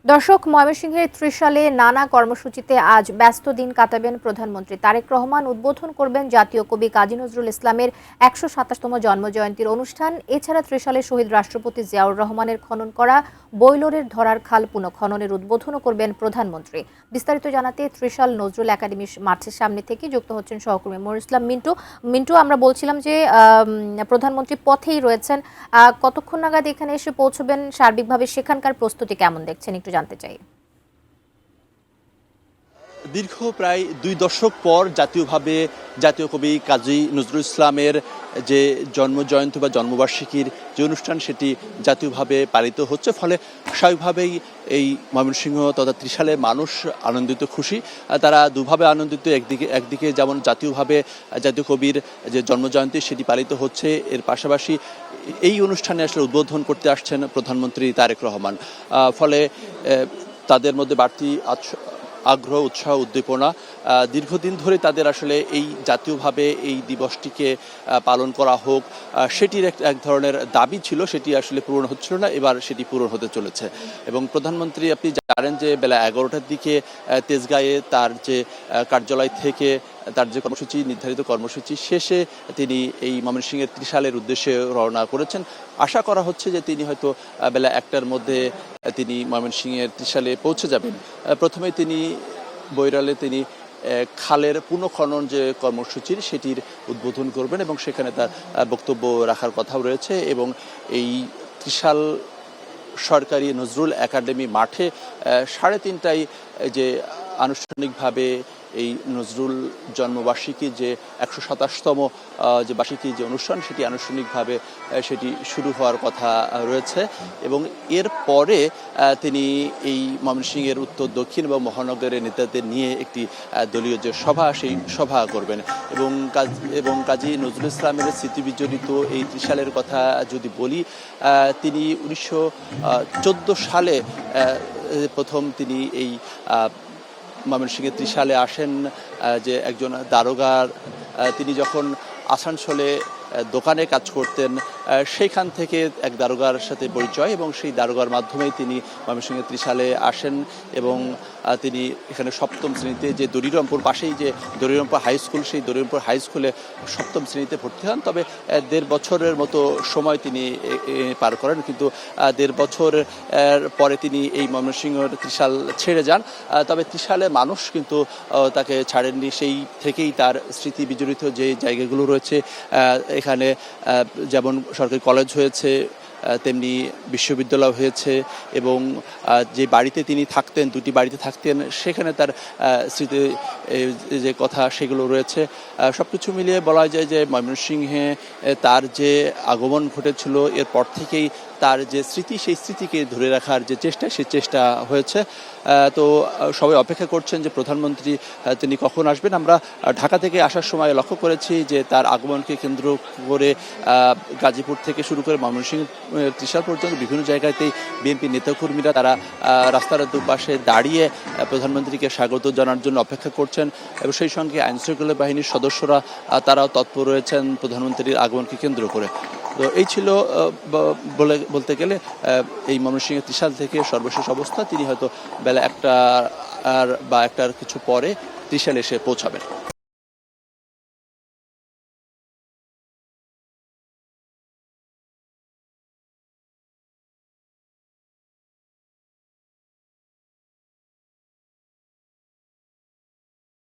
দর্শক, ময়মনসিংহের ত্রিশালে নানা কর্মসূচিতে আজ ব্যস্ত দিন কাটাবেন প্রধানমন্ত্রী তারেক রহমান। উদ্বোধন করবেন জাতীয় কবি কাজী নজরুল ইসলামের ১২৭তম জন্মজয়ন্তীর অনুষ্ঠান। এছাড়া ত্রিশালে শহীদ রাষ্ট্রপতি জিয়াউর রহমানের খনন করা বৈলরের ধরার খাল পুনঃখননের উদ্বোধনও করবেন প্রধানমন্ত্রী। বিস্তারিত জানাতে ত্রিশাল নজরুল একাডেমি মাঠের সামনে থেকে যুক্ত হচ্ছেন সহকর্মী মনিরুল ইসলাম মিন্টু। আমরা বলছিলাম যে প্রধানমন্ত্রী পথেই রয়েছেন, কতক্ষণ নাগাদ এখানে এসে পৌঁছবেন, সার্বিকভাবে সেখানকার প্রস্তুতি কেমন দেখছেন একটু জানতে চাই। দীর্ঘ প্রায় ২ দশক পর জাতীয়ভাবে জাতীয় কবি কাজী নজরুল ইসলামের যে জন্মজয়ন্তী বা জন্মবার্ষিকীর যে অনুষ্ঠান সেটি জাতীয়ভাবে পালিত হচ্ছে, ফলে স্বাভাবিকভাবেই এই ময়মনসিংহ তথা ত্রিশালের মানুষ আনন্দিত, খুশি। তারা দুভাবে আনন্দিত। একদিকে যেমন জাতীয়ভাবে জাতীয় কবির যে জন্মজয়ন্তী সেটি পালিত হচ্ছে, এর পাশাপাশি এই অনুষ্ঠানে আসলে উদ্বোধন করতে আসছেন প্রধানমন্ত্রী তারেক রহমান। ফলে তাদের মধ্যে বাড়তি আগ্রহ, উৎসাহ, উদ্দীপনা। দীর্ঘদিন ধরে তাদের আসলে এই জাতীয়ভাবে এই দিবসটিকে পালন করা হোক, সেটির এক ধরনের দাবি ছিল, সেটি আসলে পূরণ হচ্ছিল না, এবার সেটি পূরণ হতে চলেছে। এবং প্রধানমন্ত্রী, আপনি জানেন যে বেলা ১১টার দিকে তেজগাঁয়ে তার যে কার্যালয় থেকে তার যে কর্মসূচি, নির্ধারিত কর্মসূচি শেষে তিনি এই ময়মনসিংহের ত্রিশালের উদ্দেশ্যে রওনা করেছেন। আশা করা হচ্ছে যে তিনি হয়তো বেলা ১টার মধ্যে তিনি ময়মনসিংহের ত্রিশালে পৌঁছে যাবেন। প্রথমে তিনি বৈরালে তিনি খালের পুনঃখনন যে কর্মসূচির সেটির উদ্বোধন করবেন এবং সেখানে তার বক্তব্য রাখার কথাও রয়েছে। এবং এই ত্রিশাল সরকারি নজরুল একাডেমি মাঠে ৩:৩০টায় যে আনুষ্ঠানিকভাবে এই নজরুল জন্মবার্ষিকী যে ১২৭তম যে বার্ষিকী যে অনুষ্ঠান সেটি আনুষ্ঠানিকভাবে সেটি শুরু হওয়ার কথা রয়েছে। এবং এর পরে তিনি এই ময়মনসিংহের উত্তর, দক্ষিণ এবং মহানগরের নেতাদের নিয়ে একটি দলীয় যে সভা, সেই সভা করবেন। এবং কাজী নজরুল ইসলামের স্মৃতিবিজড়িত এই ত্রিশালের কথা যদি বলি, তিনি ১৯১৪ সালে প্রথম তিনি এই ময়মনসিংহের ত্রিশালে আসেন। যে একজন দারোগার, তিনি যখন আসানসোলে দোকানে কাজ করতেন, সেইখান থেকে এক দারোগার সাথে পরিচয় এবং সেই দারোগার মাধ্যমেই তিনি ময়মনসিংহের ত্রিশালে আসেন। এবং তিনি এখানে সপ্তম শ্রেণীতে, যে দড়িরামপুর পাশেই যে দড়িরামপুর হাই স্কুল, সেই দড়িরামপুর হাই স্কুলে সপ্তম শ্রেণীতে ভর্তি হন। তবে ১.৫ বছরের মতো সময় তিনি পার করেন, কিন্তু ১.৫ বছর পরে তিনি এই ময়মনসিংহের ত্রিশাল ছেড়ে যান। তবে ত্রিশালে মানুষ কিন্তু তাকে ছাড়েননি, সেই থেকেই তার স্মৃতি বিজড়িত যে জায়গাগুলো রয়েছে, এখানে যেমন সরকারি কলেজ হয়েছে, তেমনি বিশ্ববিদ্যালয় হয়েছে। এবং যে বাড়িতে তিনি থাকতেন, ২টি বাড়িতে থাকতেন, সেখানে তার স্মৃতি যে কথা সেগুলো রয়েছে। সব কিছু মিলিয়ে বলা যায় যে ময়মনসিংহে তার যে আগমন ঘটেছিল, এরপর থেকেই তার যে স্মৃতি, সেই স্মৃতিকে ধরে রাখার যে চেষ্টা, সেই চেষ্টা হয়েছে। তো সবাই অপেক্ষা করছেন যে প্রধানমন্ত্রী তিনি কখন আসবেন। আমরা ঢাকা থেকে আসার সময় লক্ষ্য করেছি যে তার আগমনকে কেন্দ্র করে গাজীপুর থেকে শুরু করে ময়মনসিংহ ত্রিশাল পর্যন্ত বিভিন্ন জায়গাতেই বিএনপি নেতাকর্মীরা তারা রাস্তার দুপাশে দাঁড়িয়ে প্রধানমন্ত্রীকে স্বাগত জানার জন্য অপেক্ষা করছেন। এবং সেই সঙ্গে আইনশৃঙ্খলা বাহিনীর সদস্যরা তারাও তৎপর রয়েছেন প্রধানমন্ত্রীর আগমনকে কেন্দ্র করে। তো এই ছিল বলতে গেলে এই ময়মনসিংহের ত্রিশাল থেকে সর্বশেষ অবস্থা। তিনি হয়তো বেলা ১টার কিছু পরে ত্রিশালে এসে পৌঁছাবেন।